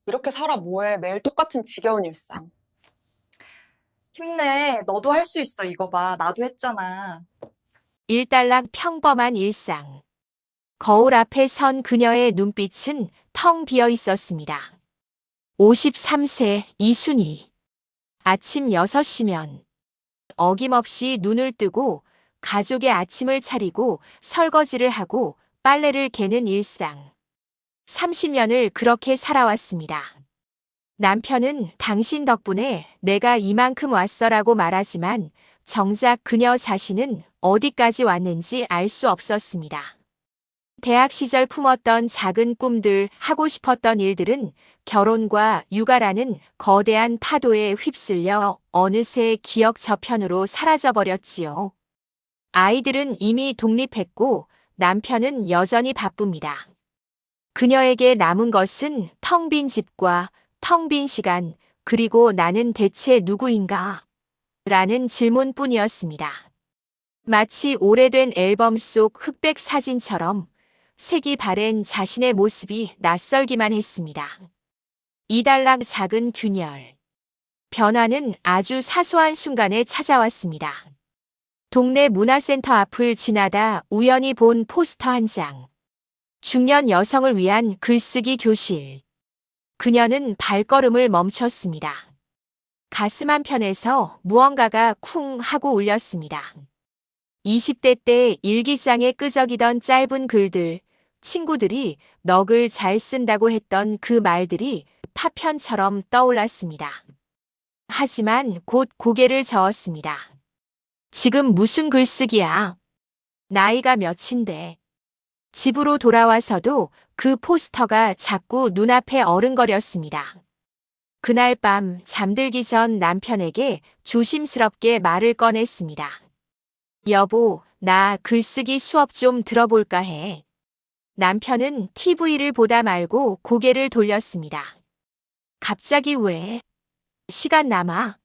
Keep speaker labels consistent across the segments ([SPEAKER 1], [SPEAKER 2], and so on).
[SPEAKER 1] 이렇게 살아 뭐해? 매일 똑같은 지겨운 일상.
[SPEAKER 2] 힘내. 너도 할 수 있어. 이거 봐. 나도 했잖아.
[SPEAKER 3] 일단락 평범한 일상. 거울 앞에 선 그녀의 눈빛은 텅 비어 있었습니다. 53세 이순희. 아침 6시면 어김없이 눈을 뜨고 가족의 아침을 차리고 설거지를 하고 빨래를 개는 일상. 30년을 그렇게 살아왔습니다. 남편은 당신 덕분에 내가 이만큼 왔어라고 말하지만 정작 그녀 자신은 어디까지 왔는지 알 수 없었습니다. 대학 시절 품었던 작은 꿈들, 하고 싶었던 일들은 결혼과 육아라는 거대한 파도에 휩쓸려 어느새 기억 저편으로 사라져버렸지요. 아이들은 이미 독립했고 남편은 여전히 바쁩니다. 그녀에게 남은 것은 텅 빈 집과 텅 빈 시간, 그리고 나는 대체 누구인가? 라는 질문뿐이었습니다. 마치 오래된 앨범 속 흑백 사진처럼 색이 바랜 자신의 모습이 낯설기만 했습니다. 이달락 작은 균열. 변화는 아주 사소한 순간에 찾아왔습니다. 동네 문화센터 앞을 지나다 우연히 본 포스터 한 장. 중년 여성을 위한 글쓰기 교실. 그녀는 발걸음을 멈췄습니다. 가슴 한편에서 무언가가 쿵 하고 울렸습니다. 20대 때 일기장에 끄적이던 짧은 글들, 친구들이 넋을 잘 쓴다고 했던 그 말들이 파편처럼 떠올랐습니다. 하지만 곧 고개를 저었습니다. 지금 무슨 글쓰기야? 나이가 몇인데. 집으로 돌아와서도 그 포스터가 자꾸 눈앞에 어른거렸습니다. 그날 밤 잠들기 전 남편에게 조심스럽게 말을 꺼냈습니다. 여보, 나 글쓰기 수업 좀 들어볼까 해. 남편은 TV를 보다 말고 고개를 돌렸습니다. 갑자기 왜? 시간 남아.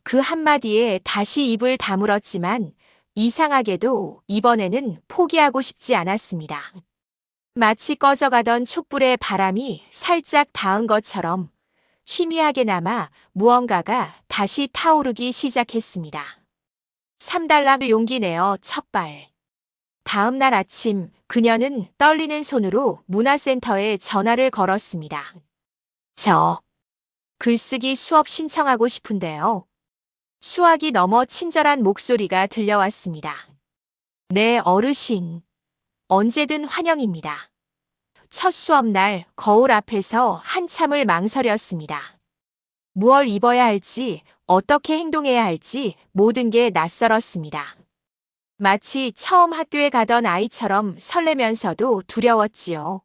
[SPEAKER 3] 그 한마디에 다시 입을 다물었지만 이상하게도 이번에는 포기하고 싶지 않았습니다. 마치 꺼져가던 촛불에 바람이 살짝 닿은 것처럼 희미하게 남아 무언가가 다시 타오르기 시작했습니다. 3달러 용기 내어 첫발. 다음 날 아침 그녀는 떨리는 손으로 문화센터에 전화를 걸었습니다. 저 글쓰기 수업 신청하고 싶은데요. 수학이 넘어 친절한 목소리가 들려왔습니다. 네, 어르신. 언제든 환영입니다. 첫 수업날 거울 앞에서 한참을 망설였습니다. 무얼 입어야 할지, 어떻게 행동해야 할지 모든 게 낯설었습니다. 마치 처음 학교에 가던 아이처럼 설레면서도 두려웠지요.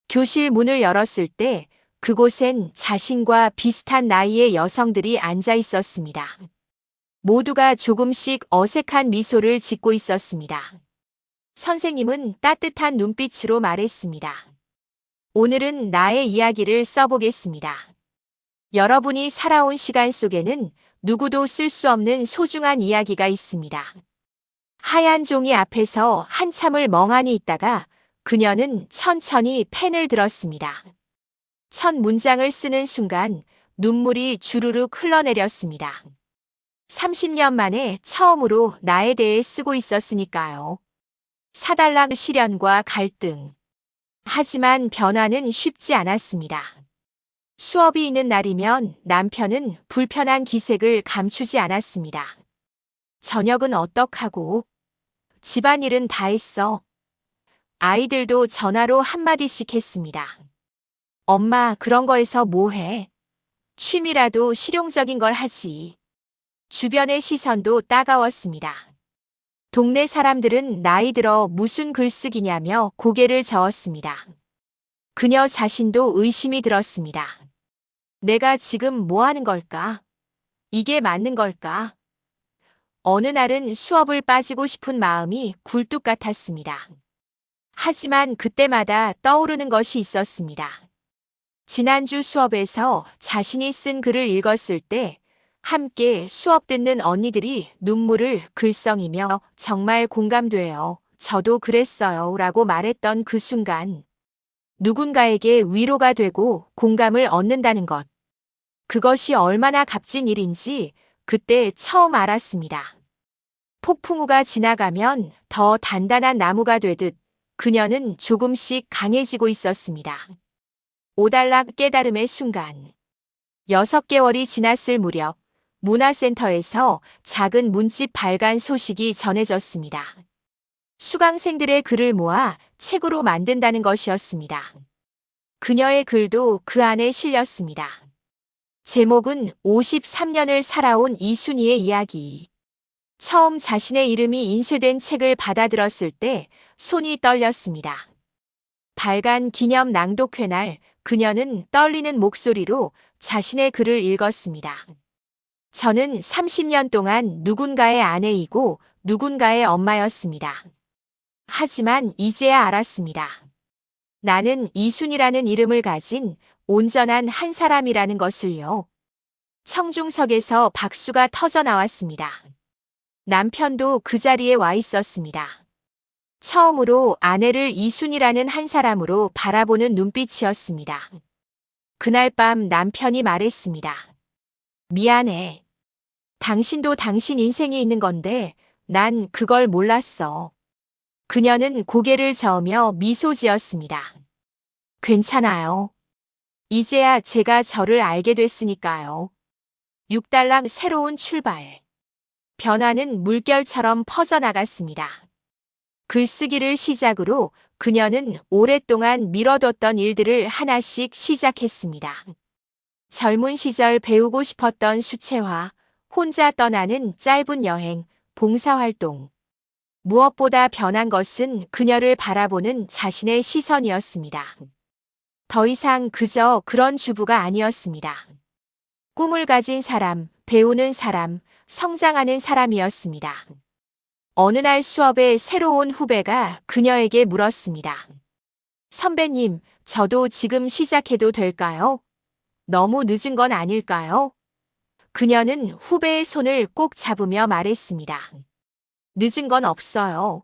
[SPEAKER 3] 교실 문을 열었을 때 그곳엔 자신과 비슷한 나이의 여성들이 앉아 있었습니다. 모두가 조금씩 어색한 미소를 짓고 있었습니다. 선생님은 따뜻한 눈빛으로 말했습니다. 오늘은 나의 이야기를 써보겠습니다. 여러분이 살아온 시간 속에는 누구도 쓸 수 없는 소중한 이야기가 있습니다. 하얀 종이 앞에서 한참을 멍하니 있다가 그녀는 천천히 펜을 들었습니다. 첫 문장을 쓰는 순간 눈물이 주르륵 흘러내렸습니다. 30년 만에 처음으로 나에 대해 쓰고 있었으니까요. 사달랑 시련과 갈등. 하지만 변화는 쉽지 않았습니다. 수업이 있는 날이면 남편은 불편한 기색을 감추지 않았습니다. 저녁은 어떡하고? 집안일은 다 했어. 아이들도 전화로 한마디씩 했습니다. 엄마, 그런 거에서 뭐 해? 취미라도 실용적인 걸 하지. 주변의 시선도 따가웠습니다. 동네 사람들은 나이 들어 무슨 글쓰기냐며 고개를 저었습니다. 그녀 자신도 의심이 들었습니다. 내가 지금 뭐 하는 걸까? 이게 맞는 걸까? 어느 날은 수업을 빠지고 싶은 마음이 굴뚝 같았습니다. 하지만 그때마다 떠오르는 것이 있었습니다. 지난주 수업에서 자신이 쓴 글을 읽었을 때 함께 수업 듣는 언니들이 눈물을 글썽이며 정말 공감돼요. 저도 그랬어요. 라고 말했던 그 순간 누군가에게 위로가 되고 공감을 얻는다는 것. 그것이 얼마나 값진 일인지 그때 처음 알았습니다. 폭풍우가 지나가면 더 단단한 나무가 되듯 그녀는 조금씩 강해지고 있었습니다. 오달락 깨달음의 순간. 6개월이 지났을 무렵 문화센터에서 작은 문집 발간 소식이 전해졌습니다. 수강생들의 글을 모아 책으로 만든다는 것이었습니다. 그녀의 글도 그 안에 실렸습니다. 제목은 53년을 살아온 이순희의 이야기. 처음 자신의 이름이 인쇄된 책을 받아들었을 때 손이 떨렸습니다. 발간 기념 낭독회 날 그녀는 떨리는 목소리로 자신의 글을 읽었습니다. 저는 30년 동안 누군가의 아내이고 누군가의 엄마였습니다. 하지만 이제야 알았습니다. 나는 이순이라는 이름을 가진 온전한 한 사람이라는 것을요. 청중석에서 박수가 터져 나왔습니다. 남편도 그 자리에 와 있었습니다. 처음으로 아내를 이순이라는 한 사람으로 바라보는 눈빛이었습니다. 그날 밤 남편이 말했습니다. 미안해. 당신도 당신 인생이 있는 건데 난 그걸 몰랐어. 그녀는 고개를 저으며 미소 지었습니다. 괜찮아요. 이제야 제가 저를 알게 됐으니까요. 6달랑 새로운 출발. 변화는 물결처럼 퍼져나갔습니다. 글쓰기를 시작으로 그녀는 오랫동안 미뤄뒀던 일들을 하나씩 시작했습니다. 젊은 시절 배우고 싶었던 수채화, 혼자 떠나는 짧은 여행, 봉사활동. 무엇보다 변한 것은 그녀를 바라보는 자신의 시선이었습니다. 더 이상 그저 그런 주부가 아니었습니다. 꿈을 가진 사람, 배우는 사람, 성장하는 사람이었습니다. 어느 날 수업에 새로운 후배가 그녀에게 물었습니다. 선배님, 저도 지금 시작해도 될까요? 너무 늦은 건 아닐까요? 그녀는 후배의 손을 꼭 잡으며 말했습니다. 늦은 건 없어요.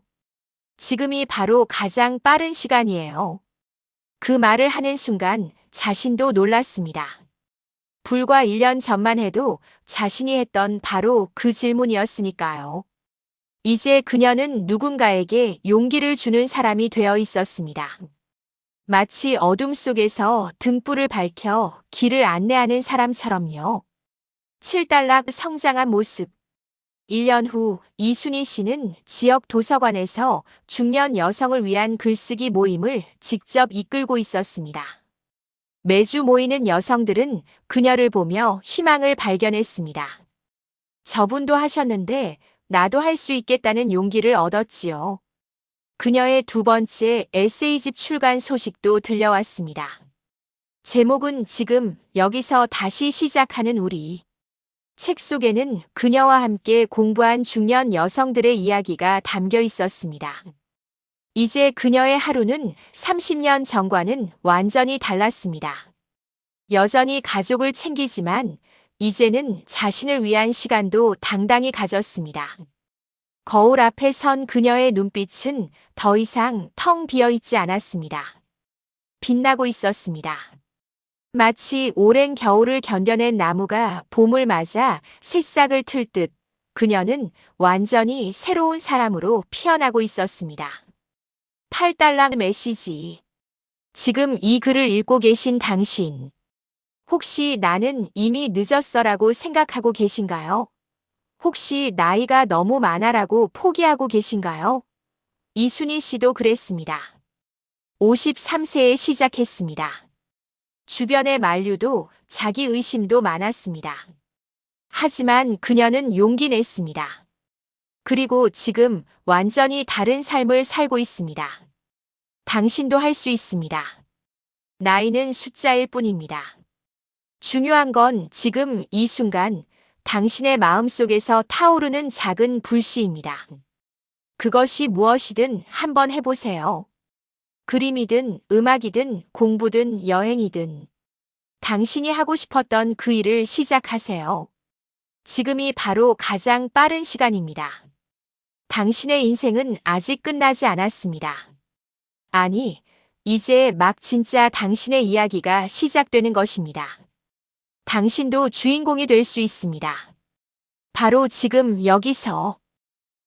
[SPEAKER 3] 지금이 바로 가장 빠른 시간이에요. 그 말을 하는 순간 자신도 놀랐습니다. 불과 1년 전만 해도 자신이 했던 바로 그 질문이었으니까요. 이제 그녀는 누군가에게 용기를 주는 사람이 되어 있었습니다. 마치 어둠 속에서 등불을 밝혀 길을 안내하는 사람처럼요. 7달락 성장한 모습. 1년 후 이순희 씨는 지역 도서관에서 중년 여성을 위한 글쓰기 모임을 직접 이끌고 있었습니다. 매주 모이는 여성들은 그녀를 보며 희망을 발견했습니다. 저분도 하셨는데 나도 할 수 있겠다는 용기를 얻었지요. 그녀의 두 번째 에세이집 출간 소식도 들려왔습니다. 제목은 지금 여기서 다시 시작하는 우리. 책 속에는 그녀와 함께 공부한 중년 여성들의 이야기가 담겨 있었습니다. 이제 그녀의 하루는 30년 전과는 완전히 달랐습니다. 여전히 가족을 챙기지만 이제는 자신을 위한 시간도 당당히 가졌습니다. 거울 앞에 선 그녀의 눈빛은 더 이상 텅 비어 있지 않았습니다. 빛나고 있었습니다. 마치 오랜 겨울을 견뎌낸 나무가 봄을 맞아 새싹을 틀 듯 그녀는 완전히 새로운 사람으로 피어나고 있었습니다. 8달러 메시지. 지금 이 글을 읽고 계신 당신. 혹시 나는 이미 늦었어라고 생각하고 계신가요? 혹시 나이가 너무 많아라고 포기하고 계신가요? 이순희 씨도 그랬습니다. 53세에 시작했습니다. 주변의 만류도 자기 의심도 많았습니다. 하지만 그녀는 용기 냈습니다. 그리고 지금 완전히 다른 삶을 살고 있습니다. 당신도 할 수 있습니다. 나이는 숫자일 뿐입니다. 중요한 건 지금 이 순간 당신의 마음속에서 타오르는 작은 불씨입니다. 그것이 무엇이든 한번 해보세요. 그림이든 음악이든 공부든 여행이든 당신이 하고 싶었던 그 일을 시작하세요. 지금이 바로 가장 빠른 시간입니다. 당신의 인생은 아직 끝나지 않았습니다. 아니, 이제 막 진짜 당신의 이야기가 시작되는 것입니다. 당신도 주인공이 될 수 있습니다. 바로 지금 여기서.